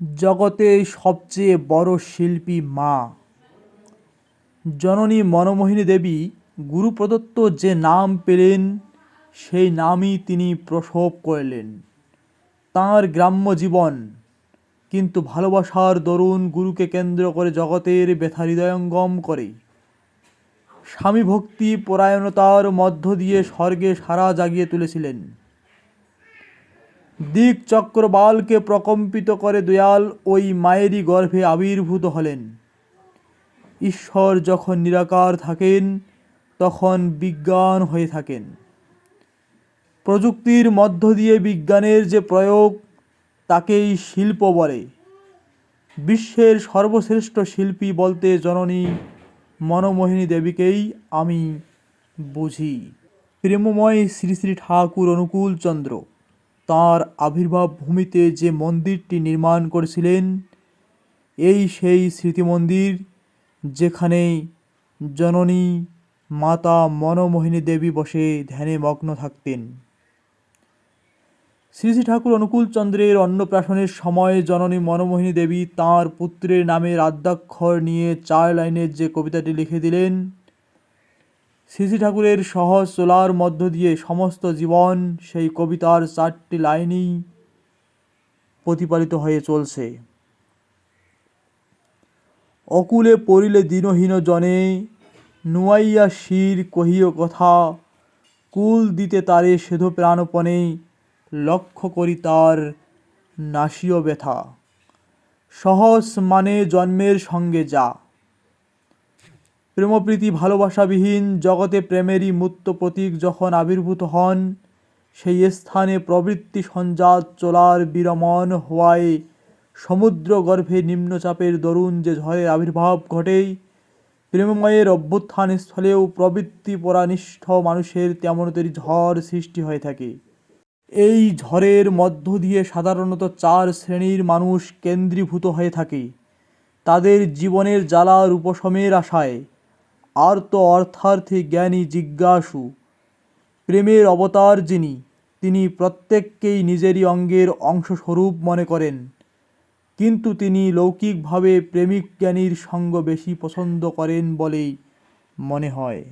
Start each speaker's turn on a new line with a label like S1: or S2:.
S1: জগতে সবচেয়ে বড় শিল্পী মা। জননী মনমোহিনী দেবী গুরু প্রদত্ত যে নাম পেলেন, সেই নামই তিনি প্রসব করলেন। তাঁর গ্রাম্য জীবন কিন্তু ভালোবাসার দরুন গুরুকে কেন্দ্র করে জগতের ব্যথা হৃদয়ঙ্গম করে। স্বামী ভক্তি পরায়ণতার মধ্য দিয়ে স্বর্গে সারা জাগিয়ে তুলেছিলেন। দিক চক্রবালকে প্রকম্পিত করে দয়াল ওই মায়েরই গর্ভে আবির্ভূত হলেন। ঈশ্বর যখন নিরাকার থাকেন, তখন বিজ্ঞান হয়ে থাকেন। প্রযুক্তির মধ্য দিয়ে বিজ্ঞানের যে প্রয়োগ, তাকেই শিল্প বলে। বিশ্বের সর্বশ্রেষ্ঠ শিল্পী বলতে জননী মনমোহিনী দেবীকেই আমি বুঝি। প্রেমময় শ্রী শ্রী ঠাকুর অনুকূলচন্দ্র তাঁর আবির্ভাব ভূমিতে যে মন্দিরটি নির্মাণ করেছিলেন, এই সেই স্মৃতিমন্দির যেখানে জননী মাতা মনমোহিনী দেবী বসে ধ্যানে মগ্ন থাকতেন। শ্রী শ্রী ঠাকুর অনুকূলচন্দ্রের অন্নপ্রাশনের সময় জননী মনমোহিনী দেবী তাঁর পুত্রের নামের আদ্যাক্ষর নিয়ে 4 লাইনের যে কবিতাটি লিখে দিলেন, শ্রী শ্রী ঠাকুরের সহজ চলার মধ্য দিয়ে সমস্ত জীবন সেই কবিতার 4টি লাইনেই প্রতিপালিত হয়ে চলছে। অকুলে পড়িলে দীনহীন জনে, নুয়াইয়া শির কহিও কথা, কুল দিতে তারে সেধ প্রাণপণে, লক্ষ্য করি তার নাসিও ব্যথা। সহজ মানে জন্মের সঙ্গে যা। প্রেমপ্রীতি ভালোবাসাবিহীন জগতে প্রেমেরই মূর্ত প্রতীক যখন আবির্ভূত হন, সেই স্থানে প্রবৃত্তি সঞ্জাত চলার বিরমণ হওয়ায় সমুদ্র গর্ভে নিম্নচাপের দরুন যে ঝড়ের আবির্ভাব ঘটে, প্রেমময়ের অভ্যুত্থান স্থলেও প্রবৃত্তি পরানিষ্ঠ মানুষের তেমনতরই ঝড় সৃষ্টি হয়ে থাকে। এই ঝড়ের মধ্য দিয়ে সাধারণত 4 শ্রেণীর মানুষ কেন্দ্রীভূত হয়ে থাকে। তাদের জীবনের জ্বালার উপশমের আশায় আর্ত অর্থার্থী জ্ঞানী জিজ্ঞাসু। প্রেমের অবতার যিনি, তিনি প্রত্যেককেই নিজেরই অঙ্গের অংশস্বরূপ মনে করেন, কিন্তু তিনি লৌকিকভাবে প্রেমিক জ্ঞানীর সঙ্গ বেশি পছন্দ করেন বলেই মনে হয়।